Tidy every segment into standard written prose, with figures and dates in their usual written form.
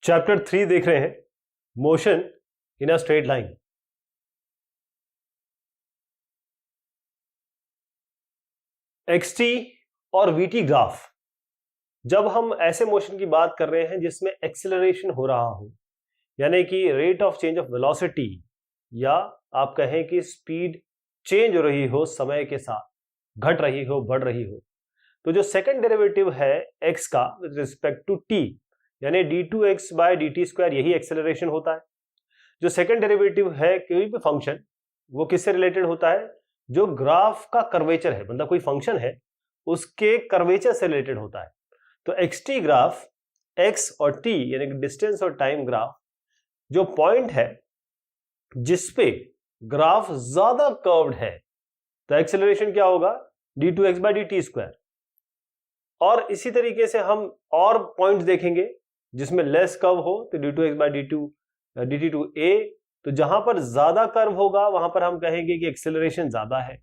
Chapter 3 देख रहे हैं, motion in a straight line. X t और वीटी ग्राफ, जब हम ऐसे मोशन की बात कर रहे हैं जिसमें एक्सेलरेशन हो रहा हो, यानी कि rate of change of velocity, या आप कहें कि स्पीड चेंज हो रही हो, समय के साथ घट रही हो, बढ़ रही हो, तो जो सेकंड डेरिवेटिव है x का विद रिस्पेक्ट टू t, यानी d2x बाय dt स्क्वायर, यही एक्सेलरेशन होता है। जो सेकंड डेरिवेटिव है कोई भी फंक्शन, वो किससे रिलेटेड होता है? जो ग्राफ का कर्वेचर है, मतलब कोई फंक्शन है उसके कर्वेचर से रिलेटेड होता है। तो xt ग्राफ, x और t यानी कि डिस्टेंस और टाइम ग्राफ, जो पॉइंट है जिसपे ग्राफ ज्यादा कर्व्ड है, तो एक्सेलरेशन क्या होगा? d2x bye dt square. और इसी तरीके से हम और पॉइंट्स देखेंगे जिसमें लेस कर्व हो, तो d2x बाय dt2a। तो जहां पर ज्यादा कर्व होगा वहां पर हम कहेंगे कि एक्सेलरेशन ज्यादा है।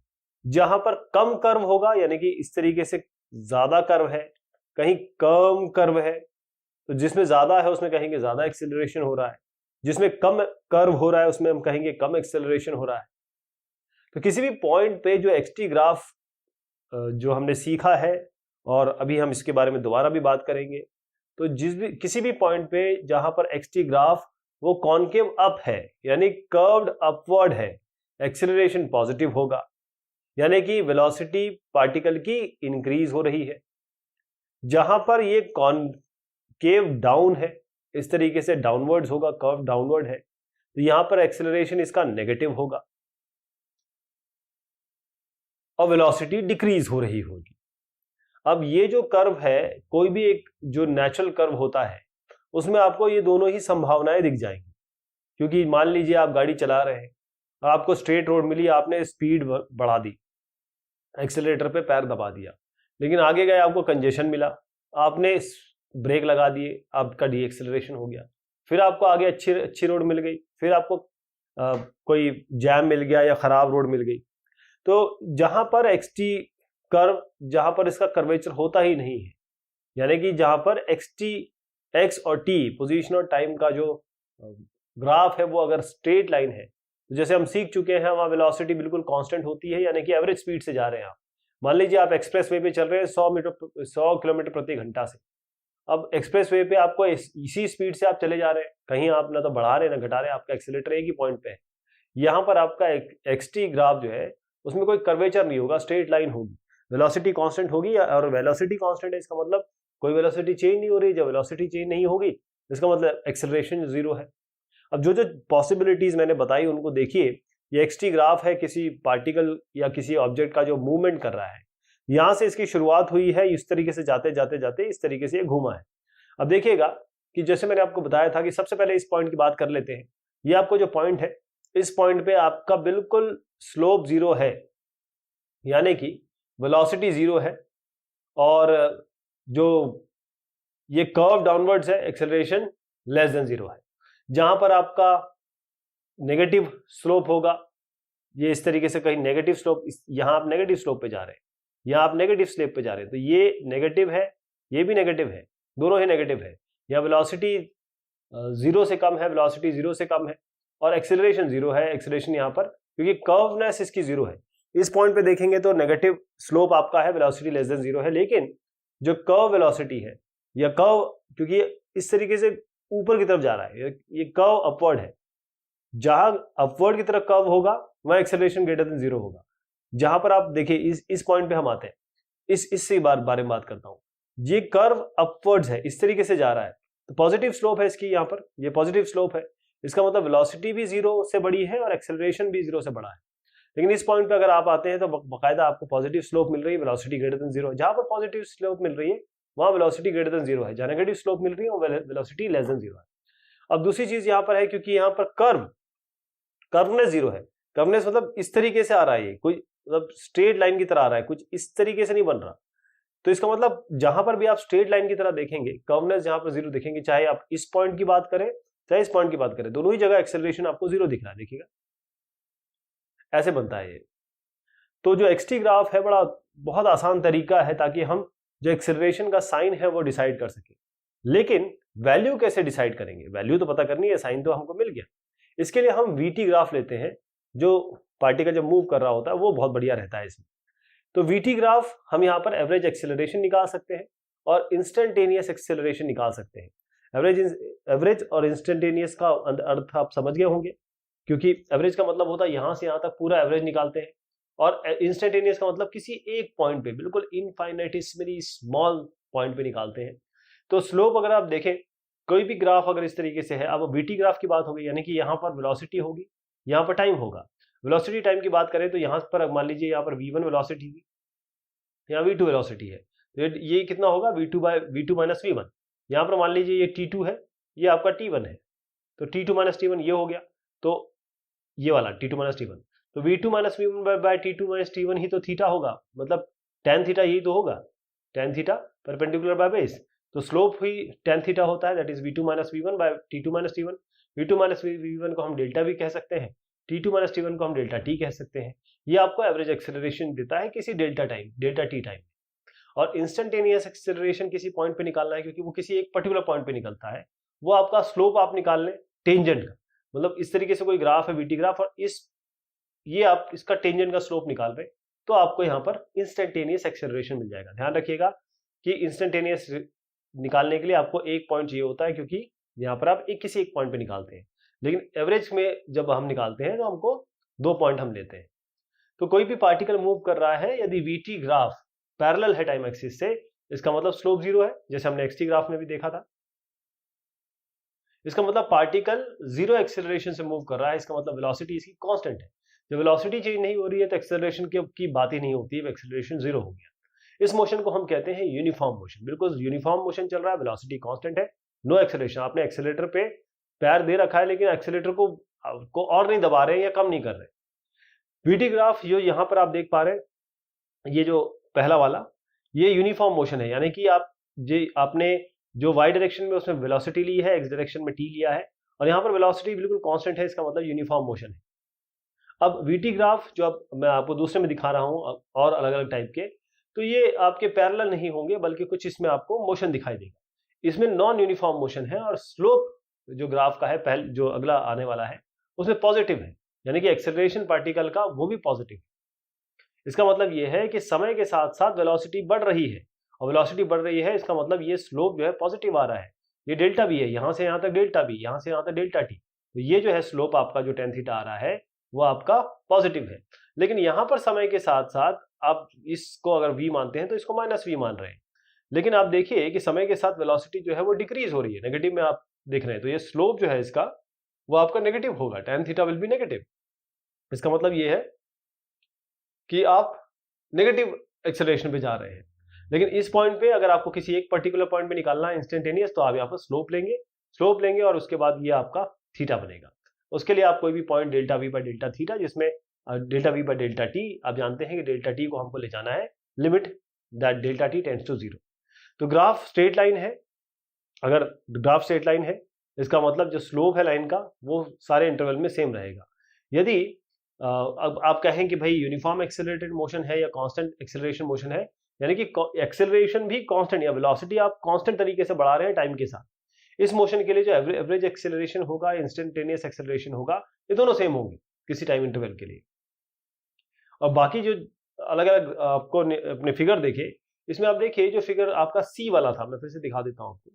जहां पर कम कर्व होगा, यानी कि इस तरीके से ज्यादा कर्व है, कहीं कम कर्व है, तो जिसमें ज्यादा है उसमें कहेंगे ज्यादा एक्सेलरेशन हो रहा है, जिसमें कम कर्व हो रहा है उसमें हम कहेंगे कम एक्सेलरेशन हो रहा है। तो किसी भी पॉइंट पे जो एक्सटी ग्राफ जो हमने सीखा है, और अभी हम इसके बारे में दोबारा भी बात करेंगे, तो किसी भी पॉइंट पे जहां पर एक्सटी ग्राफ वो कॉनकेव अप है, यानी कर्व्ड अपवर्ड है, एक्सेलरेशन पॉजिटिव होगा, यानी कि वेलोसिटी पार्टिकल की इंक्रीज हो रही है। जहां पर ये कॉनकेव डाउन है, इस तरीके से डाउनवर्ड्स होगा, कर्व डाउनवर्ड है, तो यहां पर एक्सेलरेशन इसका नेगेटिव होगा और वेलोसिटी डिक्रीज हो रही होगी। अब ये जो कर्व है, कोई भी एक जो नेचुरल कर्व होता है उसमें आपको ये दोनों ही संभावनाएं दिख जाएंगी। क्योंकि मान लीजिए आप गाड़ी चला रहे हैं, आपको स्ट्रेट रोड मिली, आपने स्पीड बढ़ा दी, एक्सेलरेटर पे पैर दबा दिया, लेकिन आगे गए आपको कंजेशन मिला, आपने ब्रेक लगा दिए, आपका डी एक्सेलरेशन हो गया। फिर आपको आगे अच्छी रोड मिल गई, फिर आपको कोई जैम मिल गया या खराब रोड मिल गई। तो जहां पर एक्सटी कर्व, जहां पर इसका कर्वेचर होता ही नहीं है, यानी कि जहां पर एक्स और टी पोजीशन और टाइम का जो ग्राफ है वो अगर स्ट्रेट लाइन है, तो जैसे हम सीख चुके हैं वहां वेलोसिटी बिल्कुल कांस्टेंट होती है, यानी कि एवरेज स्पीड से जा रहे हैं आप। मान लीजिए आप एक्सप्रेस वे पे चल रहे हैं 100 किलोमीटर प्रति घंटा से। अब एक्सप्रेस वे पे आपको इसी स्पीड से आप चले जा रहे हैं, कहीं आप ना तो बढ़ा रहे हैं ना घटा रहे हैं, आपका एक्सीलरेटर एक ही पॉइंट पे है। यहां पर आपका एक्सटी ग्राफ जो है उसमें कोई कर्वेचर नहीं होगा, स्ट्रेट लाइन होगी, वेलोसिटी कांस्टेंट होगी। और वेलोसिटी कांस्टेंट है, इसका मतलब कोई वेलोसिटी चेंज नहीं हो रही। जब वेलोसिटी चेंज नहीं होगी इसका मतलब एक्सेलरेशन जीरो है। अब जो जो पॉसिबिलिटीज मैंने बताई उनको देखिए। ये एक्सटी ग्राफ है किसी पार्टिकल या किसी ऑब्जेक्ट का जो मूवमेंट कर रहा है, यहां से इसकी शुरुआत हुई है, इस तरीके से जाते जाते जाते इस तरीके से ये घूमा है। अब देखिएगा कि जैसे मैंने आपको बताया था कि सबसे पहले इस पॉइंट की बात कर लेते हैं। ये आपको जो पॉइंट है, इस पॉइंट पे आपका बिल्कुल स्लोप जीरो है, यानी कि वेलोसिटी जीरो है, और जो ये कर्व डाउनवर्ड्स है, एक्सेलरेशन लेस देन जीरो है। जहां पर आपका नेगेटिव स्लोप होगा, ये इस तरीके से कहीं नेगेटिव स्लोप, यहां आप नेगेटिव स्लोप पे जा रहे हैं, यहां आप नेगेटिव स्लोप पे जा रहे हैं, तो ये नेगेटिव है, ये भी नेगेटिव है, दोनों ही नेगेटिव है। यहाँ वेलोसिटी जीरो से कम है, वेलोसिटी जीरो से कम है, और एक्सेलरेशन जीरो है, एक्सेलरेशन यहाँ पर क्योंकि कर्वनेस इसकी जीरो है। इस पॉइंट पे देखेंगे तो नेगेटिव स्लोप आपका है, वेलोसिटी लेस देन जीरो है। लेकिन जो कर्व वेलोसिटी है, या कर्व क्योंकि इस तरीके से ऊपर की तरफ जा रहा है, ये कर्व अपवर्ड है, जहां अपवर्ड की तरफ कर्व होगा वहां एक्सेलरेशन ग्रेटर देन जीरो होगा। जहां पर आप देखिए इस पॉइंट पे हम आते हैं, इससे बारे में बात करता हूं। ये कर्व अपवर्ड्स है, इस तरीके से जा रहा है, तो पॉजिटिव स्लोप है इसकी, यहाँ पर ये पॉजिटिव स्लोप है, इसका मतलब वेलोसिटी भी जीरो से बड़ी है और एक्सेलरेशन भी जीरो से बड़ा है। लेकिन इस पॉइंट पे अगर आप आते हैं तो बाकायदा आपको पॉजिटिव स्लोप मिल रही है, वेलोसिटी ग्रेटर देन जीरो। जहां पर पॉजिटिव स्लोप मिल रही है वहां वेलोसिटी ग्रेटर देन जीरो है, जहां नेगेटिव स्लोप मिल रही है वेलोसिटी लेस देन जीरो है। अब दूसरी चीज यहाँ पर है, क्योंकि यहाँ पर कर्वनेस जीरो है, कर्वनेस मतलब इस तरीके से आ रहा है, कोई मतलब स्ट्रेट लाइन की तरह आ रहा है, कुछ इस तरीके से नहीं बन रहा। तो इसका मतलब जहां पर भी आप स्ट्रेट लाइन की तरह देखेंगे, कर्वनेस जहां पर जीरो दिखेंगे, चाहे आप इस पॉइंट की बात करें चाहे इस पॉइंट की बात करें, दोनों ही जगह एक्सेलरेशन आपको जीरो दिख रहा है। देखिएगा ऐसे बनता है ये। तो जो एक्सटी ग्राफ है बहुत आसान तरीका है ताकि हम जो एक्सेलरेशन का साइन है वो डिसाइड कर सके। लेकिन वैल्यू कैसे डिसाइड करेंगे? वैल्यू तो पता करनी है, साइन तो हमको मिल गया। इसके लिए हम वीटी ग्राफ लेते हैं, जो पार्टिकल जब मूव कर रहा होता है वो बहुत बढ़िया रहता है इसमें। तो वीटी ग्राफ हम यहाँ पर एवरेज एक्सेलरेशन निकाल सकते हैं और इंस्टेंटेनियस एक्सेलरेशन निकाल सकते हैं। एवरेज और इंस्टेंटेनियस का अर्थ आप समझ गए होंगे, क्योंकि एवरेज का मतलब होता है यहां से यहां तक पूरा एवरेज निकालते हैं, और इंस्टेंटेनियस का मतलब किसी एक पॉइंट पे, बिल्कुल इनफाइनाइटिसिमली स्मॉल पॉइंट पे निकालते हैं। तो स्लोप अगर आप देखें, कोई भी ग्राफ अगर इस तरीके से है, अब वीटी ग्राफ की बात होगी, यानी कि यहाँ पर वेलोसिटी होगी, यहाँ पर टाइम होगा। वेलोसिटी टाइम की बात करें तो यहाँ पर मान लीजिए यहाँ पर v1 वेलोसिटी थी, यहाँ v2 वेलोसिटी है, तो ये कितना होगा v2 माइनस v1। यहाँ पर मान लीजिए ये t2 है, ये आपका t1 है, तो t2 माइनस t1 ये हो गया, तो ये वाला t2 माइनस t1, तो v2 minus v1 by t2 minus t1 ही तो थीटा होगा, मतलब tan थीटा यही तो होगा, tan theta perpendicular by base. तो स्लोप ही tan थीटा होता है, that is v2 minus v1 by t2 minus t1। v2 minus v1 को हम डेल्टा भी कह सकते हैं, t2 माइनस t1 को हम डेल्टा t कह सकते हैं। ये आपको एवरेज एक्सेलरेशन देता है किसी डेल्टा t टाइम। और इंस्टेंटेनियस एक्सेलरेशन किसी पॉइंट पे निकालना है, क्योंकि वो किसी एक पर्टिकुलर पॉइंट पे निकलता है, वो आपका स्लोप आप निकाल लें टेंजेंट का, मतलब इस तरीके से कोई ग्राफ है वीटी ग्राफ, और ये आप इसका टेंजेंट का स्लोप निकाल रहे, तो आपको यहाँ पर इंस्टेंटेनियस एक्सेलरेशन मिल जाएगा। ध्यान रखिएगा कि इंस्टेंटेनियस निकालने के लिए आपको एक पॉइंट चाहिए होता है, क्योंकि यहाँ पर आप किसी एक पॉइंट पे निकालते हैं, लेकिन एवरेज में जब हम निकालते हैं तो हमको 2 पॉइंट हम लेते हैं। तो कोई भी पार्टिकल मूव कर रहा है, यदि वीटी ग्राफ पैरेलल है टाइम एक्सिस से, इसका मतलब स्लोप 0 है, जैसे हमने एक्सटी ग्राफ में भी देखा था। इसका मतलब पार्टिकल 0 एक्सेलरेशन से मूव कर रहा है, इसका मतलब वेलोसिटी इसकी कांस्टेंट है। जब वेलोसिटी चेंज नहीं हो रही है तो एक्सेलरेशन की बात ही नहीं होती है, एक्सेलरेशन 0 हो गया। इस मोशन को हम कहते हैं यूनिफॉर्म मोशन, बिल्कुल यूनिफॉर्म मोशन चल रहा है, वेलोसिटी कांस्टेंट है, नो एक्सेलरेशन। आपने एक्सेलेटर पे पैर दे रखा है, लेकिन एक्सेलेटर को और नहीं दबा रहे हैं या कम नहीं कर रहे। वीटी ग्राफ जो यहाँ पर आप देख पा रहे हैं, ये जो पहला वाला, ये यूनिफॉर्म मोशन है, यानी कि आपने जो वाई डायरेक्शन में उसमें वेलोसिटी ली है, एक्स डायरेक्शन में टी लिया है, और यहाँ पर वेलोसिटी बिल्कुल कांस्टेंट है, इसका मतलब यूनिफॉर्म मोशन है। अब वीटी ग्राफ जो अब मैं आपको दूसरे में दिखा रहा हूँ और अलग अलग टाइप के, तो ये आपके पैरेलल नहीं होंगे, बल्कि कुछ इसमें आपको मोशन दिखाई देगा। इसमें नॉन यूनिफॉर्म मोशन है, और स्लोप जो ग्राफ का है जो अगला आने वाला है उसमें पॉजिटिव है, यानी कि एक्सेलरेशन पार्टिकल का वो भी पॉजिटिव है। इसका मतलब ये है कि समय के साथ साथ वेलोसिटी बढ़ रही है, और वेलोसिटी बढ़ रही है, इसका मतलब ये स्लोप जो है पॉजिटिव आ रहा है। ये डेल्टा भी है, यहां से यहां तक डेल्टा भी, यहां से यहां तक डेल्टा टी, तो ये जो है स्लोप आपका जो tan थीटा आ रहा है वो आपका पॉजिटिव है। लेकिन यहां पर समय के साथ साथ आप इसको अगर v मानते हैं तो इसको माइनस v मान रहे हैं, लेकिन आप देखिए कि समय के साथ वेलोसिटी जो है वो डिक्रीज हो रही है, नेगेटिव में आप देख रहे हैं, तो ये स्लोप जो है इसका वो आपका नेगेटिव होगा, tan theta will be negative. इसका मतलब ये है कि आप नेगेटिव एक्सेलरेशन पे जा रहे हैं। लेकिन इस पॉइंट पे अगर आपको किसी एक पर्टिकुलर पॉइंट पे निकालना है इंस्टेंटेनियस, तो आप यहाँ पर स्लोप लेंगे और उसके बाद ये आपका थीटा बनेगा। उसके लिए आप कोई भी point delta V by delta theta, जिसमें delta V by delta T, आप जानते हैं कि डेल्टा टी को हमको ले जाना है limit that delta t tends to 0। तो ग्राफ स्ट्रेट लाइन है, अगर ग्राफ स्ट्रेट लाइन है इसका मतलब जो स्लोप है लाइन का वो सारे इंटरवल में सेम रहेगा। यदि अब आप कहें कि भाई यूनिफॉर्म एक्सेलरेटेड मोशन है या कांस्टेंट एक्सेलरेशन मोशन है, यानी कि एक्सेलरेशन भी कांस्टेंट या वेलोसिटी आप कांस्टेंट तरीके से बढ़ा रहे हैं टाइम के साथ, इस मोशन के लिए जो एवरेज एक्सेलरेशन होगा, इंस्टेंटेनियस एक्सेलरेशन होगा, ये दोनों सेम होंगे किसी टाइम इंटरवल के लिए। और बाकी जो अलग अलग आपको अपने फिगर देखे, इसमें आप देखिए जो फिगर आपका सी वाला था, मैं फिर से दिखा देता हूं आपको।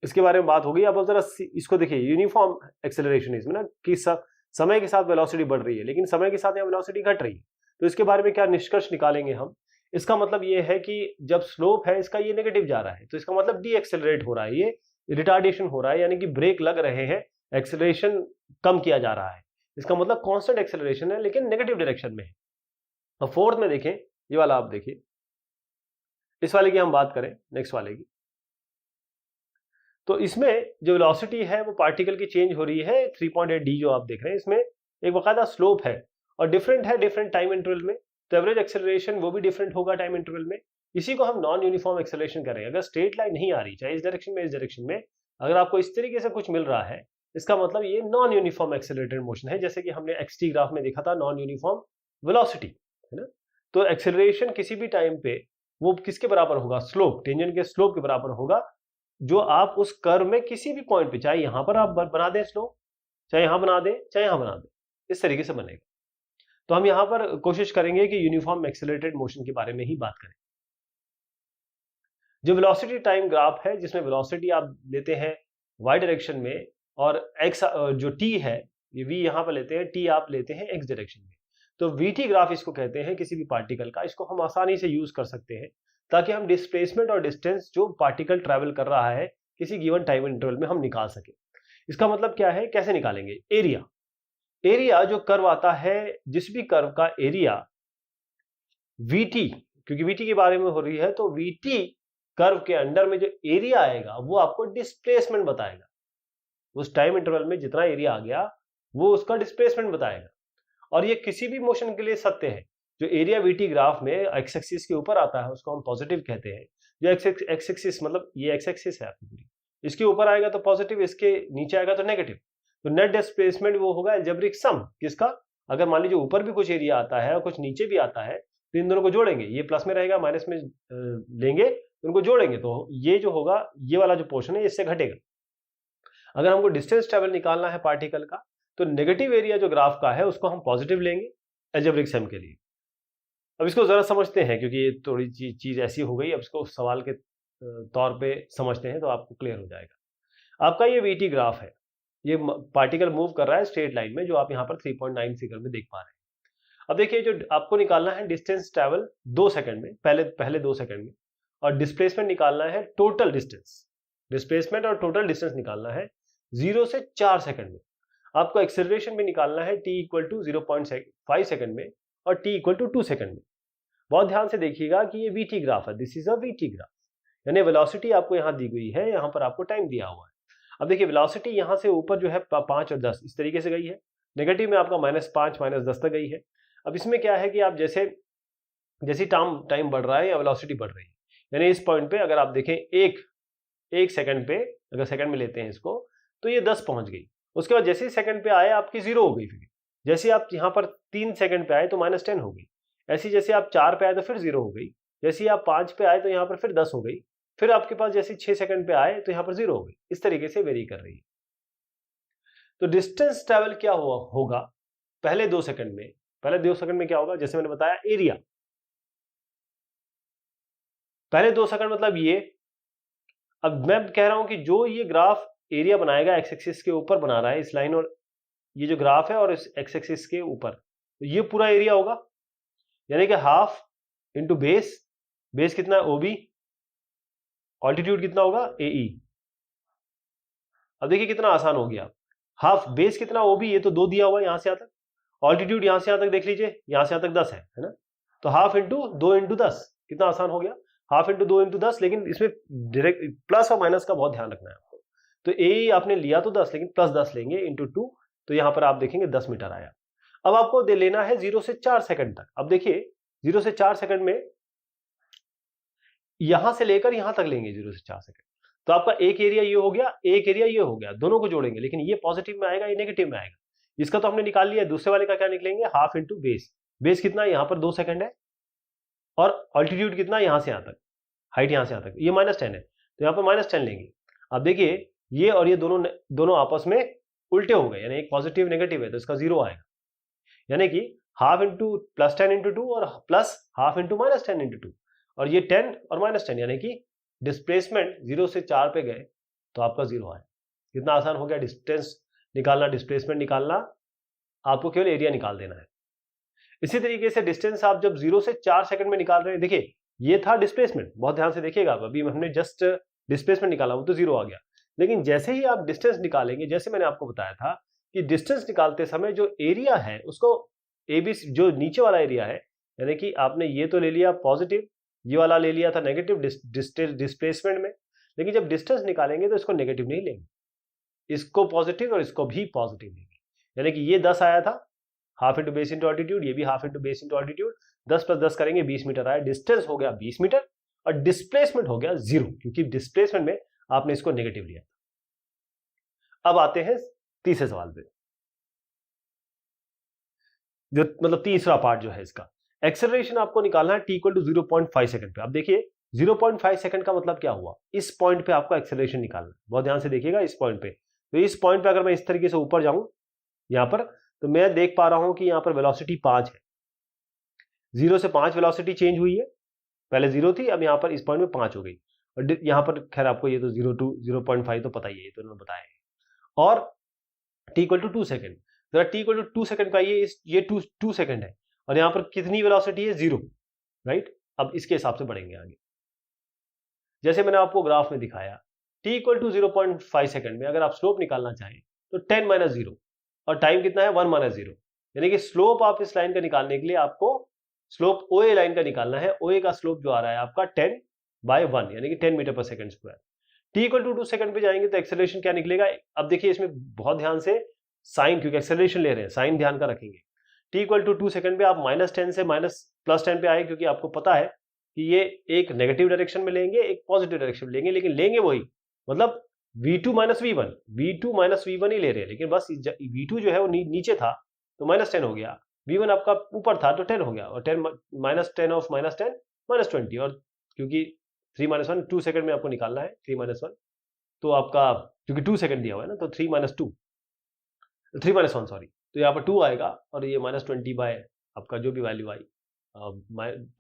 इसके बारे में बात होगी। अब जरा इसको देखिए, यूनिफॉर्म एक्सेलरेशन इसमें ना कि समय के साथ वेलोसिटी बढ़ रही है, लेकिन समय के साथ यहाँ वेलोसिटी घट रही है, तो इसके बारे में क्या निष्कर्ष निकालेंगे हम? इसका मतलब ये है कि जब स्लोप है इसका ये नेगेटिव जा रहा है, तो इसका मतलब डी एक्सेलरेट हो रहा है, ये रिटार्डेशन हो रहा है, यानी कि ब्रेक लग रहे हैं, एक्सेलरेशन कम किया जा रहा है। इसका मतलब कांस्टेंट एक्सेलरेशन है लेकिन नेगेटिव डायरेक्शन में है। और फोर्थ में देखें, ये वाला आप देखिए, इस वाले की हम बात करें, नेक्स्ट वाले की, तो इसमें जो वेलोसिटी है वो पार्टिकल की चेंज हो रही है 3.8 डी जो आप देख रहे हैं, इसमें एक बकायदा स्लोप है और डिफरेंट है डिफरेंट टाइम इंटरवल में, तो एवरेज एक्सेलरेशन वो भी डिफरेंट होगा टाइम इंटरवल में। इसी को हम नॉन यूनिफॉर्म एक्सेलरेशन करेंगे। अगर स्ट्रेट लाइन नहीं आ रही, चाहे इस डायरेक्शन में इस डायरेक्शन में, अगर आपको इस तरीके से कुछ मिल रहा है, इसका मतलब ये नॉन यूनिफॉर्म एक्सेलरेटेड मोशन है, जैसे कि हमने एक्सटी ग्राफ में देखा था नॉन यूनिफॉर्म वेलोसिटी, है ना। तो एक्सेलरेशन किसी भी टाइम पे वो किसके बराबर होगा, स्लोप, टेंजेंट के स्लोप के बराबर होगा, जो आप उस कर्व में किसी भी पॉइंट पे, चाहे यहां पर आप बना दें स्लोप, चाहे यहां बना दें, चाहे यहां बना दें, इस तरीके से बनेगा। तो हम यहां पर कोशिश करेंगे कि यूनिफॉर्म एक्सेलरेटेड मोशन के बारे में ही बात करें। जो वेलोसिटी टाइम ग्राफ है, जिसमें वेलोसिटी आप लेते हैं y डायरेक्शन में और x जो t है, ये v यहां पर लेते हैं, t आप लेते हैं x डायरेक्शन में, तो vt ग्राफ इसको कहते हैं किसी भी पार्टिकल का। इसको हम आसानी से यूज कर सकते हैं ताकि हम डिस्प्लेसमेंट और डिस्टेंस जो पार्टिकल ट्रैवल कर रहा है किसी गिवन टाइम इंटरवल में हम निकाल सके। इसका मतलब क्या है, कैसे निकालेंगे, एरिया जो कर्व आता है, जिस भी कर्व का एरिया vt, क्योंकि vt के बारे में हो रही है, तो vt कर्व के अंडर में जो एरिया आएगा वो आपको डिस्प्लेसमेंट बताएगा। उस टाइम इंटरवल में जितना एरिया आ गया वो उसका डिस्प्लेसमेंट बताएगा। और ये किसी भी मोशन के लिए सत्य है। जो एरिया vt ग्राफ में एक्स एक्सिस के ऊपर आता है उसको हम पॉजिटिव कहते हैं। जो एक्स एक्सिस मतलब ये एक्स एक्सिस है आपकी पूरी, इसके ऊपर आएगा तो पॉजिटिव, इसके नीचे आएगा तो नेगेटिव। तो नेट डिस्प्लेसमेंट वो होगा एल्जेब्रिक सम किसका, अगर मान लीजिए ऊपर भी कुछ एरिया आता है और कुछ नीचे भी आता है तो इन दोनों को जोड़ेंगे, ये प्लस में रहेगा माइनस में लेंगे, उनको जोड़ेंगे तो ये जो होगा, ये वाला जो पोर्शन है इससे घटेगा। अगर हमको डिस्टेंस ट्रेवल निकालना है पार्टिकल का, तो नेगेटिव एरिया जो ग्राफ का है उसको हम पॉजिटिव लेंगे एल्जेब्रिक सम के लिए। अब इसको जरा समझते हैं, क्योंकि ये थोड़ी चीज ऐसी हो गई, अब इसको सवाल के तौर पे समझते हैं तो आपको क्लियर हो जाएगा। आपका ये vt ग्राफ है, ये पार्टिकल मूव कर रहा है स्ट्रेट लाइन में, जो आप यहाँ पर 3.9 फिगर में देख पा रहे हैं। अब देखिए, जो आपको निकालना है डिस्टेंस ट्रैवल 2 सेकंड में, पहले 2 सेकंड में, और डिस्प्लेसमेंट निकालना है टोटल डिस्टेंस, डिस्प्लेसमेंट और टोटल डिस्टेंस निकालना है 0 से 4 सेकंड में। आपको एक्सेलरेशन भी निकालना है t इक्वल टू 0.5 सेकंड में और t इक्वल टू 2 सेकंड में। बहुत ध्यान से देखिएगा कि ये vt ग्राफ है, this is a vt graph, यानी वेलोसिटी आपको यहाँ दी गई है, यहाँ पर आपको टाइम दिया हुआ है। अब देखिए वेलोसिटी यहाँ से ऊपर जो है 5 और 10 इस तरीके से गई है, नेगेटिव में आपका -5 -10 तक गई है। अब इसमें क्या है कि आप जैसे टाइम बढ़ रहा है या वेलोसिटी बढ़ रही है, यानी इस पॉइंट पे अगर आप देखें एक सेकंड पे, अगर सेकंड में लेते हैं इसको, तो ये 10 पहुंच गई। उसके बाद जैसे ही सेकंड पे आए आपकी 0 हो गई, फिर जैसे आप यहाँ पर 3 सेकंड पे आए तो -10 हो गई, ऐसी जैसे आप 4 पे आए तो फिर 0 हो गई, जैसे ही आप 5 पे आए तो यहाँ पर फिर 10 हो गई, फिर आपके पास जैसे 6 सेकंड पे आए तो यहाँ पर 0 हो गई। इस तरीके से वेरी कर रही है। तो डिस्टेंस ट्रेवल क्या होगा पहले 2 सेकंड में, क्या होगा, जैसे मैंने बताया एरिया, पहले 2 सेकंड मतलब ये। अब मैं कह रहा हूं कि जो ये ग्राफ एरिया बनाएगा एक्स एक्सिस के ऊपर बना रहा है इस लाइन, और ये जो ग्राफ है और इस एक्स एक्सिस के ऊपर, तो ये पूरा एरिया होगा, यानी कि हाफ इंटू बेस कितना है ओबी, ऑल्टीट्यूड कितना होगा एई। अब देखिए कितना आसान हो गया, हाफ बेस कितना ओबी, ये तो 2 दिया हुआ है यहां से यहां तक, ऑल्टीट्यूड यहां से यहां तक देख लीजिए, यहां से यहां तक 10 है ना, तो हाफ इंटू 2 इंटू 10, कितना आसान हो गया, हाफ इंटू 2 इंटू 10। लेकिन इसमें डायरेक्ट प्लस और माइनस का बहुत ध्यान रखना है आपको। तो ए आपने लिया तो 10, लेकिन प्लस 10 लेंगे इंटू 2, तो यहां पर आप देखेंगे 10 मीटर आया। अब आपको दे लेना है 0 से 4 सेकंड तक। अब देखिए 0 से 4 सेकंड में यहां से लेकर यहां तक लेंगे 0 से 4 सेकंड, तो आपका एक एरिया ये हो गया, एक एरिया ये हो गया, दोनों को जोड़ेंगे, लेकिन ये पॉजिटिव में आएगा, ये नेगेटिव में आएगा। इसका तो हमने निकाल लिया, दूसरे वाले का क्या निकलेंगे, हाफ इंटू बेस कितना, यहां पर 2 सेकंड है, और ऑल्टीट्यूड कितना यहां से यहां तक, हाइट यहां से यहां तक, ये -10 है, तो यहां पर -10 लेंगे। अब देखिए ये और ये दोनों आपस में उल्टे हो गए, यानी एक पॉजिटिव नेगेटिव है तो इसका 0 आएगा, यानी कि हाफ इंटू +10 इंटू 2 और प्लस हाफ इंटू -10 इंटू 2, और ये 10 और -10, यानी कि डिस्प्लेसमेंट 0 से 4 पे गए तो आपका 0 आया। कितना आसान हो गया डिस्टेंस निकालना, डिस्प्लेसमेंट निकालना, आपको केवल एरिया निकाल देना है। इसी तरीके से डिस्टेंस आप जब 0 से 4 सेकंड में निकाल रहे हैं, देखिए ये था डिस्प्लेसमेंट, बहुत ध्यान से देखिएगा, अभी हमने जस्ट डिस्प्लेसमेंट निकाला वो तो 0 आ गया, लेकिन जैसे ही आप डिस्टेंस निकालेंगे, जैसे मैंने आपको बताया था कि डिस्टेंस निकालते समय जो एरिया है उसको एबीसी, जो नीचे वाला एरिया है, यानी कि आपने ये तो ले लिया पॉजिटिव, ये वाला ले लिया था नेगेटिव डिस्प्लेसमेंट में, लेकिन जब डिस्टेंस निकालेंगे तो इसको नेगेटिव नहीं लेंगे, इसको पॉजिटिव और इसको भी पॉजिटिव लेंगे, यानी कि ये 10 आया था, half into base into altitude, ये भी half into base into altitude, 10 + 10 करेंगे 20 मीटर आया, डिस्टेंस हो गया 20 मीटर और डिस्प्लेसमेंट हो गया 0, क्योंकि डिस्प्लेसमेंट में आपने इसको नेगेटिव लिया। अब आते हैं तीसरे सवाल पे, जो मतलब तीसरा पार्ट जो है इसका, एक्सेलरेशन आपको निकालना है t इक्वल टू 0.5 सेकंड पे। अब देखिए 0.5 सेकंड का मतलब क्या हुआ, इस पॉइंट पे आपको एक्सेलरेशन निकालना है, बहुत ध्यान से देखिएगा इस पॉइंट पे। तो इस पॉइंट पे अगर मैं इस तरीके से ऊपर जाऊं यहां पर, तो मैं देख पा रहा हूं कि यहां पर वेलोसिटी 5 है, 0 से 5 वेलोसिटी चेंज हुई है, पहले 0 थी, अब यहां पर इस पॉइंट में 5 हो गई। और यहां पर खैर आपको ये तो 0.5 तो पता ही है, ये तो उन्होंने बताया है। और t इक्वल टू 2 सेकंड, जरा t इक्वल टू 2 सेकंड का ये 2 सेकंड है, और यहां पर कितनी वेलोसिटी है, 0, राइट। अब इसके हिसाब से बढ़ेंगे आगे, जैसे मैंने आपको ग्राफ में दिखाया, t इक्वल टू 0.5 सेकंड में अगर आप स्लोप निकालना चाहें तो 10 माइनस 0, और टाइम कितना है 1 माइनस 0, यानी कि स्लोप आप इस लाइन का निकालने के लिए आपको स्लोप OA लाइन का निकालना है। OA का स्लोप जो आ रहा है आपका 10/1 यानी कि 10 metre per second square. t equal to 2 second पे जाएंगे तो एक्सेलरेशन क्या निकलेगा। अब देखिए इसमें बहुत ध्यान से साइन, क्योंकि एक्सेलरेशन ले रहे हैं, साइन ध्यान का रखेंगे। t इक्वल टू 2 सेकंड पे आप -10 से +10 पे आए, क्योंकि आपको पता है कि ये एक नेगेटिव डायरेक्शन में लेंगे, एक पॉजिटिव डायरेक्शन में लेंगे, लेकिन लेंगे वही, मतलब v2 माइनस v1 ही ले रहे हैं, लेकिन बस v2 जो है वो नीचे था तो -10 हो गया, v1 आपका ऊपर था तो 10 हो गया, और 10 माइनस 10 ऑफ -10 -20, और क्योंकि 3 माइनस 1 2 सेकंड में आपको निकालना है, 3 माइनस 1, तो आपका क्योंकि 2 सेकंड दिया हुआ है ना, तो 3 माइनस 1 सॉरी, तो यहाँ पर 2 आएगा, और ये -20 बाय आपका जो भी वैल्यू आई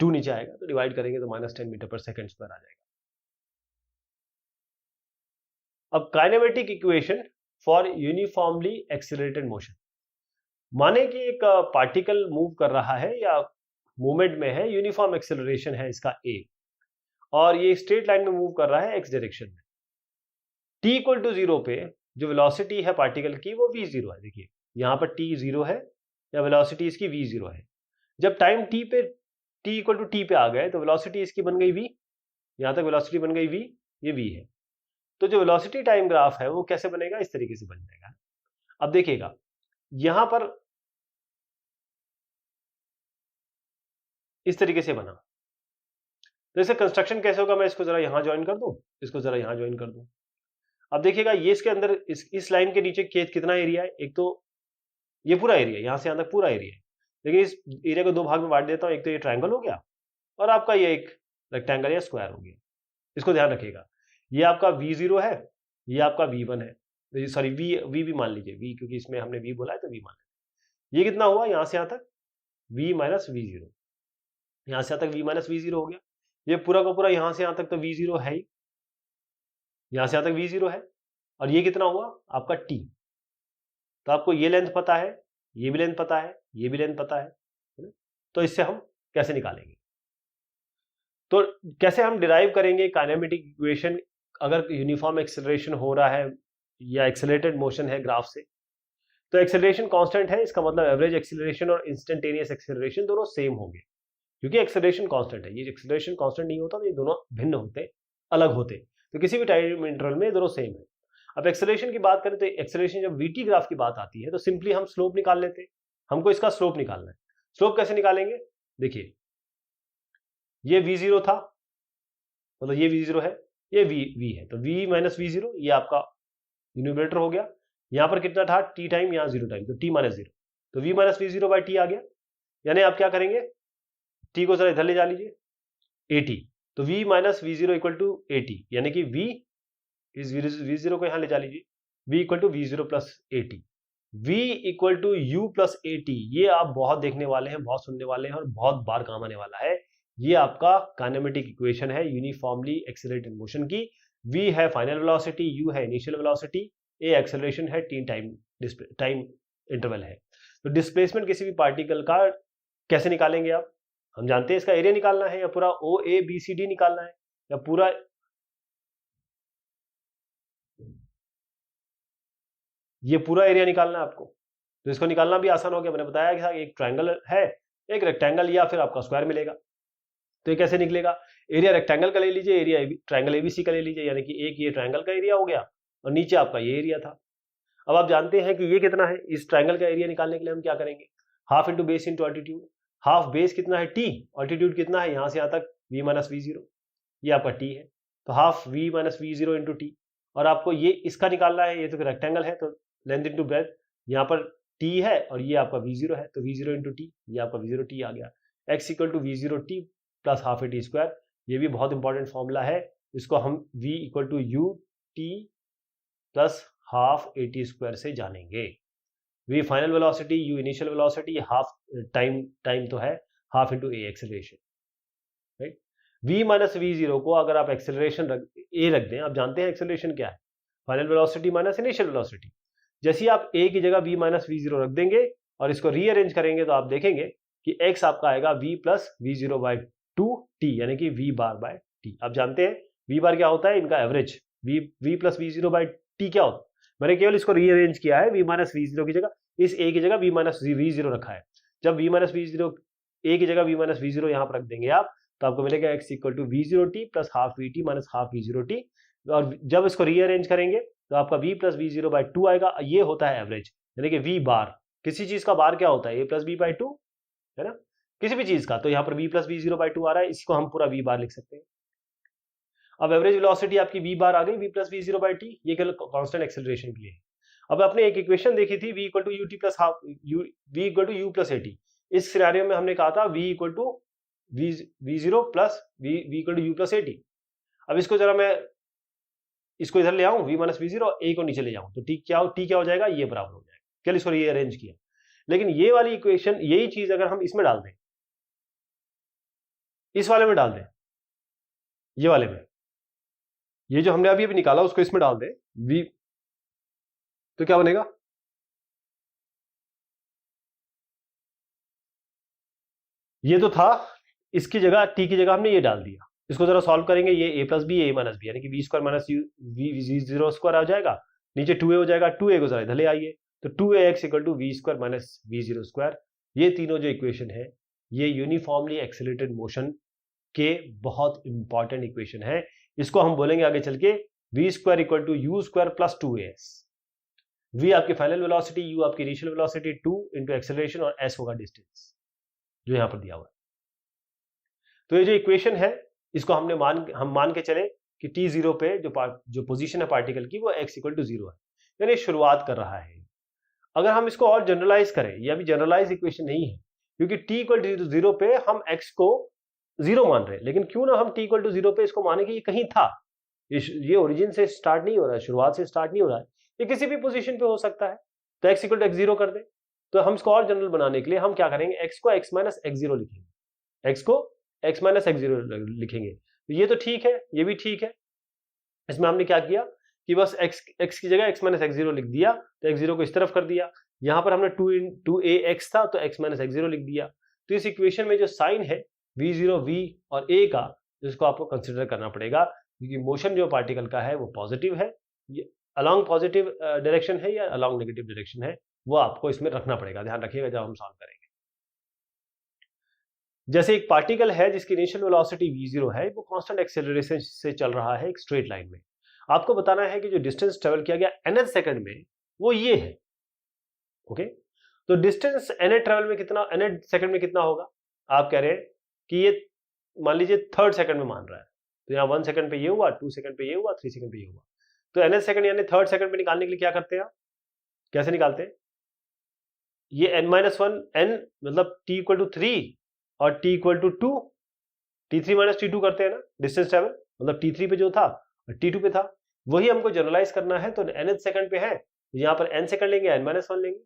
2 नीचे आएगा, तो डिवाइड करेंगे तो -10 मीटर पर सेकंड स्क्वायर आ जाएगा। अब kinematic equation for uniformly accelerated motion, माने कि एक पार्टिकल मूव कर रहा है या मूवमेंट में है, यूनिफॉर्म एक्सेलरेशन है इसका a, और ये स्ट्रेट लाइन में मूव कर रहा है x डायरेक्शन में। t इक्वल टू 0 पे जो वेलोसिटी है पार्टिकल की वो v0 है। देखिए यहां पर t 0 है, या वेलोसिटी इसकी v0 है। जब time t equal to t पे आ गए तो वेलोसिटी इसकी बन गई v, यहां तक वेलोसिटी बन गई v, ये v है। तो जो वेलोसिटी टाइम ग्राफ है वो कैसे बनेगा, इस तरीके से बन जाएगा। अब देखिएगा यहां पर इस तरीके से बना, तो इसे कंस्ट्रक्शन कैसे होगा, मैं इसको जरा यहां ज्वाइन कर दूं, इसको जरा यहां ज्वाइन कर दूं। अब देखिएगा ये इसके अंदर इस लाइन के नीचे कितना एरिया है, एक तो ये पूरा एरिया, यहां से यहां तक पूरा एरिया है, लेकिन इस एरिया को दो भाग में बांट देता हूं, एक तो ये ट्रायंगल हो गया, और आपका ये एक रेक्टेंगल या स्क्वायर हो गया। इसको ध्यान रखिएगा, ये आपका v0 है, ये आपका v1 है, सॉरी v भी मान लीजिए, v क्योंकि इसमें हमने v बोला है तो v मान लीजिए। ये कितना हुआ, यहां से यहां तक v माइनस v0, यहां से यहां तक v माइनस v0 हो गया। ये पूरा का पूरा यहां से यहां तक तो v0 है ही, यहां से यहां तक v0 है, और ये कितना हुआ आपका t। तो आपको ये लेंथ पता है, ये भी लेंथ पता है, ये भी लेंथ पता है, तो इससे हम कैसे निकालेंगे, तो कैसे हम डिराइव करेंगे काइनेमेटिक इक्वेशन अगर यूनिफॉर्म एक्सेलरेशन हो रहा है या एक्सेलरेटेड मोशन है ग्राफ से। तो एक्सेलरेशन कांस्टेंट है, इसका मतलब एवरेज एक्सेलरेशन और इंस्टेंटेनियस एक्सेलरेशन दोनों सेम होंगे, क्योंकि एक्सेलरेशन कांस्टेंट है। ये एक्सेलरेशन कांस्टेंट नहीं होता तो ये दोनों भिन्न होते, अलग होते, तो किसी भी टाइम इंटरवल में दोनों सेम है। अब एक्सेलरेशन की बात करें तो एक्सेलरेशन जब वीटी ग्राफ की बात आती है तो सिंपली हम स्लोप निकाल लेते हैं, हमको इसका स्लोप निकालना है। स्लोप कैसे निकालेंगे, देखिए ये v0 था, मतलब ये v0 है, ये v है, तो v माइनस v0 ये आपका न्यूमरेटर हो गया। यहां पर कितना था t टाइम, यहाँ 0 टाइम, तो t माइनस 0, तो v minus v0 by T आ गया। यानी आप क्या करेंगे, t को जरा इधर ले जा लीजिए, at, तो v minus v0 equal to at, यानी कि v इस v0 को यहां ले जा लीजिए, v equal to v0 plus at, v equal to u plus at। ये आप बहुत देखने वाले हैं, बहुत सुनने वाले हैं, और बहुत बार काम आने वाला है। ये आपका काइनेमेटिक इक्वेशन है यूनिफॉर्मली एक्सेलरेटेड मोशन की। v है फाइनल वेलोसिटी, u है इनिशियल वेलोसिटी, a एक्सेलरेशन है, t टाइम इंटरवल है। तो डिस्प्लेसमेंट किसी भी पार्टिकल का कैसे निकालेंगे आप, हम जानते हैं इसका एरिया निकालना है, या पूरा OABCD निकालना है, या पूरा ये पूरा एरिया निकालना है आपको। तो इसको निकालना भी आसान हो गया, मैंने बताया कि एक ट्रायंगल है, एक रेक्टेंगल, या फिर आपका स्क्वायर मिलेगा। तो ये कैसे निकलेगा, एरिया रेक्टेंगल का ले लीजिए, एरिया ट्रायंगल ABC का ले लीजिए, यानी कि एक ये ट्रायंगल का एरिया हो गया और नीचे आपका ये एरिया था। अब आप जानते हैं कि ये कितना है, इस ट्रायंगल का एरिया निकालने के लिए हम क्या करेंगे, half into base into altitude. Half base कितना है t, ऑल्टीट्यूड कितना है यहां से यहां तक v माइनस v0, ये आपका t है, तो half v minus v0 into T. और आपको ये इसका निकालना है, ये तो रेक्टेंगल है तो लेंथ इंटू ब्रेथ, यहाँ पर t है और ये आपका v0 है, तो v0 इंटू टी, ये आपका v0 t आ गया। x equal to v zero t plus half a t square, ये भी बहुत इंपॉर्टेंट फॉर्मूला है, इसको हम v equal to u t plus half a t square से जानेंगे। v final velocity, u initial velocity, half time तो है, half into a acceleration, right. v minus v zero को अगर आप एक्सेलरेशन a रख दें, आप जानते हैं एक्सेलरेशन क्या है, final velocity minus initial velocity. जैसे ही आप a की जगह v माइनस वी जीरो रख देंगे और इसको रीअरेंज करेंगे तो आप देखेंगे कि x आपका आएगा v plus v zero by to T, यानी कि v बार बाय टी। आप जानते हैं v बार क्या होता है, इनका average. v plus v zero by T क्या होता है, मैंने केवल इसको रीअरेंज किया है, v माइनस वी जीरो की जगह इस a की जगह v माइनस वी जीरो रखा है। जब v minus v zero a की जगह v माइनस वी जीरो यहाँ पर रख देंगे आप, तो आपको मिलेगा x equal to v zero t plus half v t minus half v zero t, और जब इसको रीअरेंज करेंगे तो आपका v plus v zero by two आएगा। ये होता है एवरेज, यानी कि v बार, किसी चीज का बार क्या होता है, a plus b by two, है ना, किसी भी चीज का। तो यहाँ पर v plus v zero by two आ रहा है, इसको हम पूरा v बार लिख सकते हैं। अब एवरेज वेलोसिटी आपकी v बार आ गई, v plus v zero by T, ये केवल कांस्टेंट एक्सेलरेशन के लिए है। अब आपने एक इक्वेशन देखी थी v equal to u t plus half v equal to u plus a t. इस सिनेरियो में हमने कहा था v equal to v zero plus v equal to u plus a t. अब इसको जरा मैं इसको इधर ले आऊं, v minus v zero, a को नीचे ले जाऊं, तो t क्या हो जाएगा, ये बराबर हो जाएगा। चल इसको रीअरेंज किया, लेकिन ये वाली इक्वेशन, यही चीज अगर हम इसमें डाल दें, इस वाले में डाल दें, ये वाले में, ये जो हमने अभी निकाला उसको इसमें डाल दें v, तो क्या बनेगा, ये तो था, इसकी जगह t की जगह हमने ये डाल दिया। इसको जरा सॉल्व करेंगे, ये a plus b, a minus b, यानी कि v square minus v zero square आ जाएगा, नीचे 2a हो जाएगा, 2a को जरा इधर ले आइए, तो 2ax equal to v square minus v zero square. ये तीनों जो इक्वेशन है, ये यूनिफॉर्मली एक्सेलरेटेड मोशन के बहुत इंपॉर्टेंट इक्वेशन है। इसको हम बोलेंगे आगे चल के v square equal to u square plus 2as। v आपकी फाइनल वेलोसिटी, u आपकी इनिशियल वेलोसिटी, 2 इंटू एक्सेलरेशन, और s होगा डिस्टेंस जो यहां पर दिया हुआ है। तो ये जो इक्वेशन है, इसको हम मान के चले कि t0 पे जो पोजीशन है पार्टिकल की, वो x इक्वल टू 0 है, यानी शुरुआत कर रहा है। अगर हम इसको और जनरलाइज करें, ये अभी जनरलाइज इक्वेशन नहीं है, क्योंकि t इक्वल टू 0 पे हम x को 0 मान रहे हैं, लेकिन क्यों ना हम t इक्वल टू 0 पे इसको माने कि ये कहीं था, ये ओरिजिन से स्टार्ट नहीं हो रहा है, शुरुआत से स्टार्ट नहीं हो रहा है, ये किसी भी पोजीशन पे हो सकता है। तो x इक्वल टू x0 कर दे। तो हम इसको और जनरल बनाने के लिए हम क्या करेंगे, x को x माइनस x0 लिखेंगे, x को x माइनस x0 लिखेंगे। तो ये तो ठीक है, ये भी ठीक है। इसमें हमने क्या किया कि बस x की जगह x माइनस x0 लिख दिया, तो x0 को इस तरफ कर दिया। यहां पर हमने 2ax था, तो x माइनस x0 लिख दिया। तो इस इक्वेशन में जो साइन है v0 v और a का, जिसको आपको कंसिडर करना पड़ेगा, क्योंकि मोशन जो पार्टिकल का है वो पॉजिटिव है, ये अलॉन्ग पॉजिटिव डायरेक्शन है या अलॉन्ग नेगेटिव डायरेक्शन है, वो आपको इसमें रखना पड़ेगा, ध्यान रखिएगा जब हम सॉल्व करेंगे। जैसे एक पार्टिकल है जिसकी इनिशियल वेलोसिटी v0 है, वो कांस्टेंट एक्सेलरेशन से चल रहा है एक स्ट्रेट लाइन में। आपको बताना है कि जो डिस्टेंस ट्रेवल किया गया nth सेकंड में, वो ये है। ओके, तो डिस्टेंस nth ट्रेवल में कितना, nth सेकंड में कितना होगा, आप कह रहे हैं कि ये मान लीजिए थर्ड सेकंड में मान रहा है, तो यहाँ 1 सेकंड पे ये हुआ, 2 सेकंड पे ये हुआ, 3 सेकंड पे ये हुआ। तो nth सेकंड यानी थर्ड सेकंड पे निकालने के लिए क्या करते हैं आप, कैसे निकालते हैं, ये n-1, n मतलब t इक्वल टू 3 और t equal to 2, t3 minus t2 करते हैं ना, डिस्टेंस ट्रेवल मतलब t3 पे जो था और t2 पे था, वही हमको जनरलाइज करना है। तो nth सेकंड पे है, तो यहाँ पर n सेकंड लेंगे, n-1 लेंगे।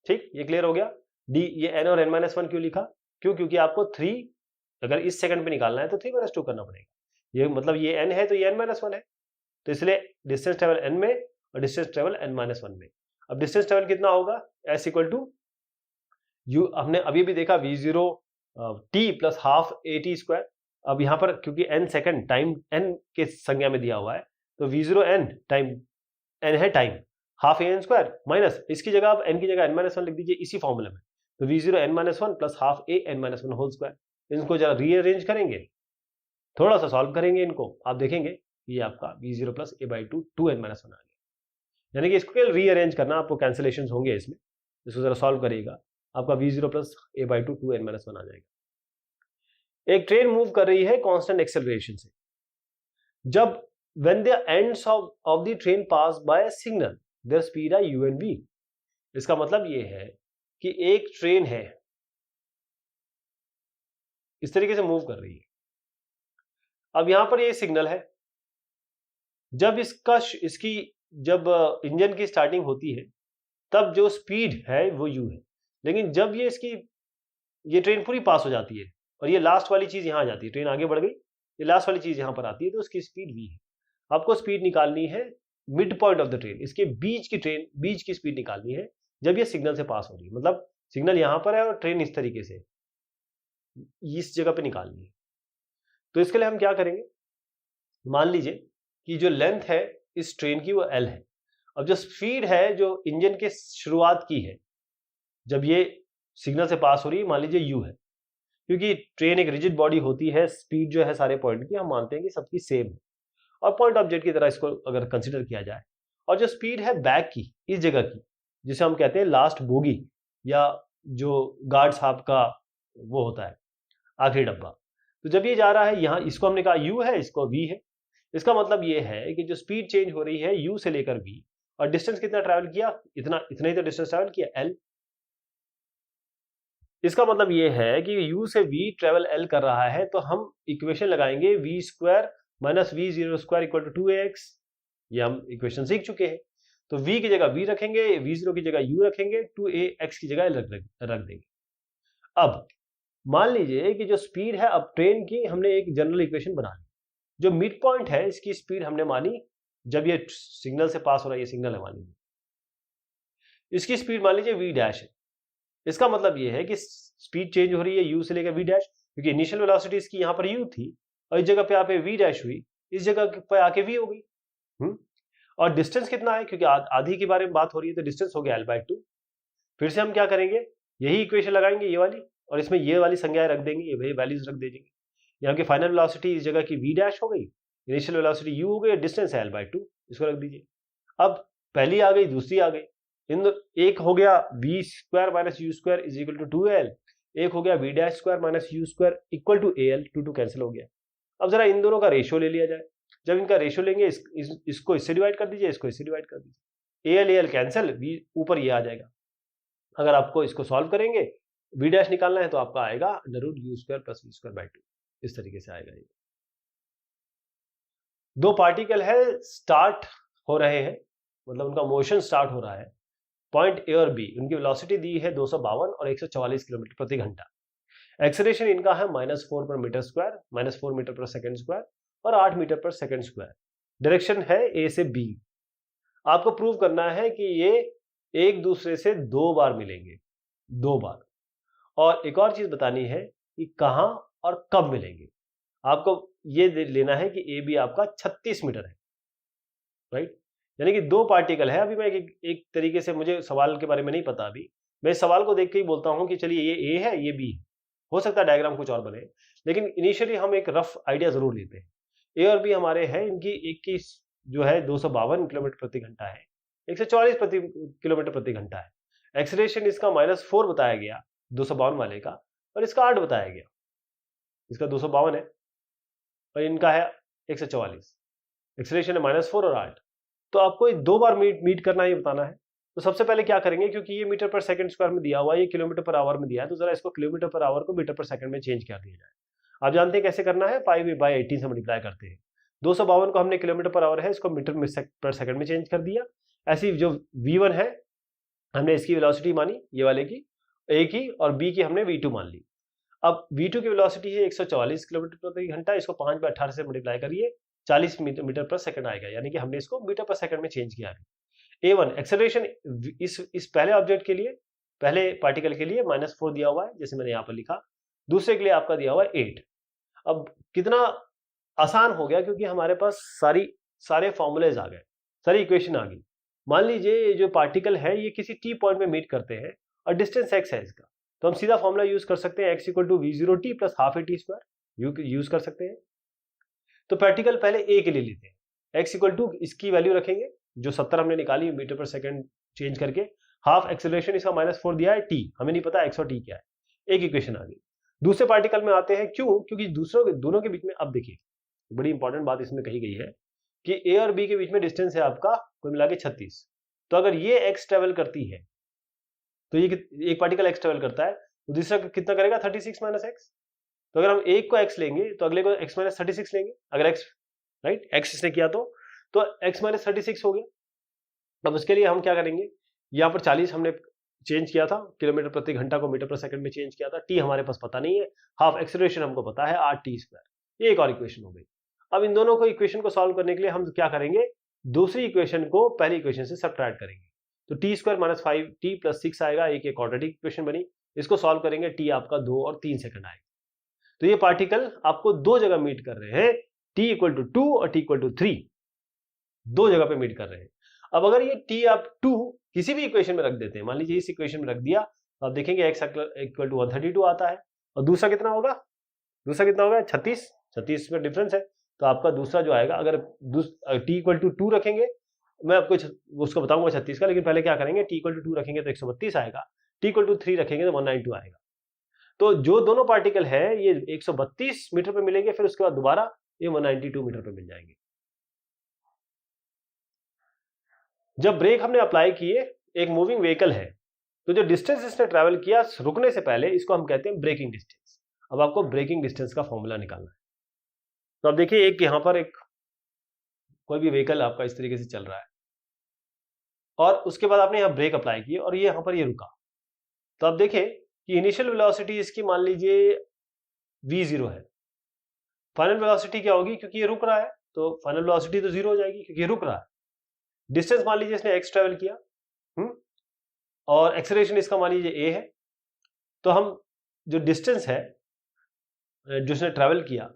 ठीक, ये क्लियर हो गया। d, ये n और n-1 क्यों लिखा, क्योंकि आपको 3 अगर इस सेकंड पे निकालना है तो 3 माइनस 2 करना पड़ेगा। ये मतलब ये n है तो ये n-1 है, तो इसलिए डिस्टेंस ट्रेवल n में और डिस्टेंस ट्रेवल n-1 में। अब डिस्टेंस ट्रेवल कितना होगा, s इक्वल टू यू, हमने अभी भी देखा v0 t plus half a t square. अब यहाँ पर क्योंकि n सेकंड टाइम n के संज्ञा में दिया हुआ है, तो v0 n टाइम n है time, half A N square minus, इसकी जगह आप n की जगह n-1 लिख दीजिए इसी फॉर्मूला में। तो v0 n-1 प्लस हाफ ए n-1 होल स्क्वायर। इनको जरा रीअरेंज करेंगे, थोड़ा सा सॉल्व करेंगे इनको, आप देखेंगे ये आपका v0 plus A by 2 n-1 आ गया। यानी कि इसको केवल रीअरेंज करना, आपको कैंसिलेशन होंगे इसमें, इसको जरा सॉल्व करिएगा, आपका v0 plus A by 2 n-1 आ जाएगा। एक ट्रेन मूव कर रही है कांस्टेंट एक्सेलरेशन से। जब when the ends of the train pass by a signal, their speed है u and v। इसका मतलब ये है कि एक ट्रेन है, इस तरीके से मूव कर रही है। अब यहां पर ये सिग्नल है, जब जब इंजन की स्टार्टिंग होती है तब जो स्पीड है वो u है, लेकिन जब ये ट्रेन पूरी पास हो जाती है और ये लास्ट वाली चीज यहां आ जाती है, ट्रेन आगे बढ़ गई, ये लास्ट वाली चीज यहां पर आती है, तो उसकी स्पीड v है। आपको स्पीड निकालनी है mid point of the train, इसके बीच की स्पीड निकालनी है जब ये सिग्नल से पास हो रही है, मतलब सिग्नल यहां पर है और ट्रेन इस तरीके से इस जगह पे निकालनी है। तो इसके लिए हम क्या करेंगे, मान लीजिए कि जो लेंथ है इस ट्रेन की वो l है। अब जो स्पीड है जो इंजन के शुरुआत की है जब ये सिग्नल से पास हो रही है, मान लीजिए u है, क्योंकि ट्रेन एक रिजिड बॉडी होती है, स्पीड जो है सारे पॉइंट की हम मानते हैं कि सबकी सेम है और पॉइंट ऑब्जेक्ट की तरह इसको अगर कंसिडर किया जाए, और जो स्पीड है बैक की इस जगह की, जिसे हम कहते हैं लास्ट बोगी या जो गार्ड साहब का वो होता है आखिरी डब्बा, तो जब ये जा रहा है यहाँ, इसको हमने कहा u है, इसको v है। इसका मतलब ये है कि जो स्पीड चेंज हो रही है u से लेकर v, और डिस्टेंस कितना ट्रैवल किया, इतना ही तो डिस्टेंस ट्रैवल किया l। इसका मतलब ये है कि u से v ट्रेवल l कर रहा है, तो हम इक्वेशन लगाएंगे v square minus v zero square equal to 2ax। ये हम इक्वेशन सीख चुके हैं, तो v की जगह v रखेंगे, v0 की जगह u रखेंगे, 2ax की जगह l रख देंगे। अब मान लीजिए कि जो स्पीड है अब ट्रेन की, हमने एक जनरल इक्वेशन बना ली, जो मिड पॉइंट है इसकी स्पीड हमने मानी जब ये सिग्नल से पास हो रहा है, ये सिग्नल है मान लीजिए, इसकी स्पीड मान लीजिए v डैश है। इसका मतलब ये है कि स्पीड चेंज हो रही है u से लेकर v डैश, क्योंकि इनिशियल वेलोसिटी इसकी यहां पर u थी और इस जगह पे यहाँ पे v डैश हुई, इस जगह पे आके v हो गई। और डिस्टेंस कितना है, क्योंकि आधी के बारे में बात हो रही है, तो डिस्टेंस हो गया l/2। फिर से हम क्या करेंगे, यही इक्वेशन लगाएंगे ये वाली, और इसमें ये वाली संज्ञाएं रख देंगे, ये वैल्यूज रख देंगे। यहाँ की फाइनल वेलोसिटी इस जगह की v डैश हो गई, इनिशियल वेलोसिटी u हो गई, डिस्टेंस है l/2, इसको रख दीजिए। अब पहली आ गई, दूसरी आ गई, एक हो गया v square minus u square is equal to 2l, एक हो गया v dash square minus u square equal to al, 2 cancel हो गया। अब जरा इन दोनों का रेशियो ले लिया जाए, जब इनका रेशियो लेंगे इसको इससे डिवाइड कर दीजिए, इसको इससे डिवाइड कर दीजिए, al कैंसिल, v ऊपर ये आ जाएगा। अगर आपको इसको सॉल्व करेंगे, v डैश निकालना है तो आपका आएगा √u square plus v square by 2, इस तरीके से आएगा। ये दो पार्टिकल है, स्टार्ट हो रहे हैं, मतलब उनका मोशन स्टार्ट हो रहा है, पॉइंट ए और बी, उनकी वेलोसिटी दी है 252 और 144 किलोमीटर प्रति घंटा। एक्सेलरेशन इनका है -4 पर metre square, -4 metre per second square और 8 metre per second square. Direction है ए से बी। आपको प्रूव करना है कि ये एक दूसरे से 2 बार मिलेंगे, 2 बार। और एक और चीज बतानी है कि कहां और कब मिलेंगे। आपको ये लेना है कि ए बी आपका 36 मीटर है, राइट, यानी कि दो पार्टिकल है। अभी मैं एक तरीके से, मुझे सवाल के बारे में नहीं पता, अभी मैं इस सवाल को देख के ही बोलता हूं कि चलिए ये ए है, ये बी है, हो सकता है डायग्राम कुछ और बने, लेकिन इनिशियली हम एक रफ आइडिया जरूर लेते हैं। ए और बी हमारे हैं, इनकी एक की जो है 252 किलोमीटर प्रति घंटा है, 144 किलोमीटर प्रति घंटा है। एक्सेलरेशन इसका -4 बताया गया 252 वाले का, और इसका 8 बताया गया, इसका 252 है और इनका है 144। एक्सेलरेशन है -4 और 8, तो आपको 2 बार मीट करना है, ये बताना है। तो सबसे पहले क्या करेंगे, क्योंकि ये मीटर पर सेकंड स्क्वायर में दिया हुआ है, ये किलोमीटर पर आवर में दिया है, तो जरा इसको किलोमीटर पर आवर को मीटर पर सेकंड में चेंज कर दिया जाए। आप जानते हैं कैसे करना है, π/18 से मल्टीप्लाई करते हैं। 252 को हमने किलोमीटर पर आवर है, इसको मीटर पर सेकंड में चेंज कर दिया। ऐसी जो v1 है हमने इसकी वेलोसिटी मानी, ये वाले की, a की, और b की हमने v2 मान ली। अब v2 की वेलोसिटी है 144 किलोमीटर प्रति घंटा, इसको 5/18 से मल्टीप्लाई करिए, 40 मीटर पर सेकंड आएगा, यानी कि हमने इसको मीटर पर सेकंड में चेंज किया। A1 एक्सेलरेशन इस पहले ऑब्जेक्ट के लिए, पहले पार्टिकल के लिए -4 दिया हुआ है, जैसे मैंने यहाँ पर लिखा। दूसरे के लिए आपका दिया हुआ है 8। अब कितना आसान हो गया, क्योंकि हमारे पास सारे फॉर्मूलेज आ गए, सारी इक्वेशन आ गई। मान लीजिए ये जो पार्टिकल है ये किसी टी पॉइंट में मीट करते हैं और डिस्टेंस x है इसका, तो हम सीधा फॉर्मूला यूज कर सकते हैं, x = v0t + ½ यूज कर सकते हैं। तो पार्टिकल पहले a के लिए लेते हैं, x = इसकी वैल्यू रखेंगे जो 70 हमने निकाली मीटर पर सेकंड चेंज करके, हाफ एक्सेलरेशन इसका -4 दिया है, t हमें नहीं पता x और t क्या है, एक इक्वेशन आ गई। दूसरे पार्टिकल में आते हैं, क्यों, क्योंकि दोनों के बीच में, अब देखिए बड़ी इंपॉर्टेंट बात इसमें कही गई है कि a और b के बीच में डिस्टेंस है आपका कुल मिला के 36। तो अगर ये x ट्रेवल करती है, तो ये एक पार्टिकल x ट्रेवल करता है, तो दूसरा कितना करेगा, 36 - x। तो अगर हम एक को x लेंगे तो अगले को x माइनस 36 लेंगे, अगर x राइट x इसने किया तो x माइनस 36 हो गया। अब उसके लिए हम क्या करेंगे, यहाँ पर 40 हमने चेंज किया था, किलोमीटर प्रति घंटा को मीटर पर सेकंड में चेंज किया था, t हमारे पास पता नहीं है, हाफ एक्सेलरेशन हमको पता है r_t²। ये एक और इक्वेशन हो गई। अब इन दोनों को इक्वेशन को सॉल्व करने के लिए हम क्या करेंगे, दूसरी इक्वेशन को पहली इक्वेशन से सब्ट्रैक्ट करेंगे, तो t² माइनस 5t प्लस 6 आएगा, एक क्वाड्रेटिक इक्वेशन बनी। इसको सॉल्व करेंगे, t आपका 2 और 3 सेकंड आएगा। तो ये पार्टिकल आपको दो जगह मीट कर रहे हैं, t इक्वल टू 2 और t इक्वल टू 3, दो जगह पे मीट कर रहे हैं। अब अगर ये t आप 2 किसी भी इक्वेशन में रख देते हैं, मान लीजिए इस इक्वेशन में रख दिया, तो आप देखेंगे x इक्वल टू 132 आता है, और दूसरा कितना होगा, 36 में डिफरेंस है, तो आपका दूसरा जो आएगा, अगर t इक्वल टू 2 रखेंगे, मैं आपको उसको बताऊंगा 36 का, लेकिन पहले क्या करेंगे, t इक्वल टू 2 रखेंगे तो 132 आएगा, t इक्वल टू 3 रखेंगे तो 192 आएगा। तो जो दोनों पार्टिकल है ये 132 मीटर पे मिलेंगे, फिर उसके बाद दोबारा ये 192 मीटर पे मिल जाएंगे। जब ब्रेक हमने अप्लाई किए, एक मूविंग व्हीकल है, तो जो डिस्टेंस इसने ट्रैवल किया रुकने से पहले, इसको हम कहते हैं ब्रेकिंग डिस्टेंस। अब आपको ब्रेकिंग डिस्टेंस का फॉर्मूला निकालना है। तो अब देखिए, एक यहां पर एक कोई भी व्हीकल आपका इस तरीके से चल रहा है, और उसके बाद आपने यहां ब्रेक अप्लाई किए और ये यहां पर ये रुका, तो आप देखें कि इनिशियल वेलोसिटी इसकी मान लीजिए v0 है, फाइनल वेलोसिटी क्या होगी, क्योंकि ये रुक रहा है तो फाइनल वेलोसिटी तो 0 हो जाएगी, क्योंकि ये रुक रहा है। डिस्टेंस मान लीजिए इसने x ट्रेवल किया, और एक्सेलरेशन इसका मान लीजिए a है, तो हम जो डिस्टेंस है जो इसने ट्रेवल किया,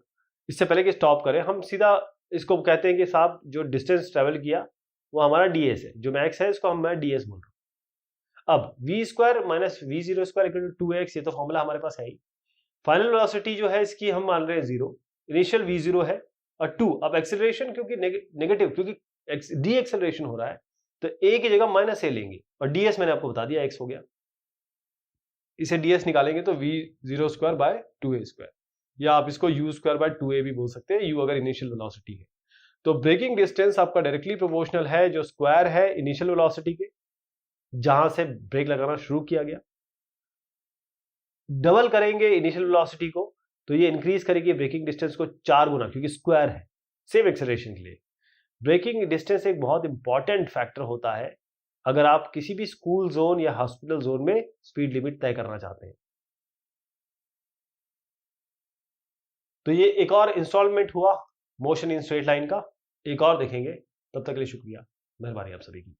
इससे पहले कि स्टॉप करें, हम सीधा इसको कहते हैं कि साहब जो डिस्टेंस ट्रेवल किया वो हमारा ds है, जो मैक्स है इसको मैं ds बोल रहा हूं। अब v² minus v0² equal to 2x, ये तो फॉर्मूला हमारे पास है ही। फाइनल वेलोसिटी जो है इसकी हम मान रहे हैं 0, इनिशियल v0 है, और 2। अब एक्सेलरेशन क्योंकि नेगेटिव, क्योंकि डी एक्सेलरेशन हो रहा है, तो a की जगह माइनस a लेंगे, और ds मैंने आपको बता दिया x हो गया, इसे ds निकालेंगे तो v0² बाय 2a², या आप इसको u² बाय 2a भी बोल सकते हैं, u अगर इनिशियल वेलोसिटी है। तो ब्रेकिंग डिस्टेंस आपका डायरेक्टली प्रोपोर्शनल है जो स्क्वायर है इनिशियल वेलोसिटी के, जहां से ब्रेक लगाना शुरू किया गया। डबल करेंगे इनिशियल वेलोसिटी को, तो ये इंक्रीज करेगी ब्रेकिंग डिस्टेंस को 4 गुना, क्योंकि स्क्वायर है सेम एक्सेलरेशन के लिए। ब्रेकिंग डिस्टेंस एक बहुत इंपॉर्टेंट फैक्टर होता है अगर आप किसी भी स्कूल जोन या हॉस्पिटल जोन में स्पीड लिमिट तय करना चाहते हैं। तो ये एक और इंस्टॉलमेंट हुआ मोशन इन स्ट्रेट लाइन का, एक और देखेंगे। तब तक के लिए शुक्रिया, मेहरबानी आप सभी की।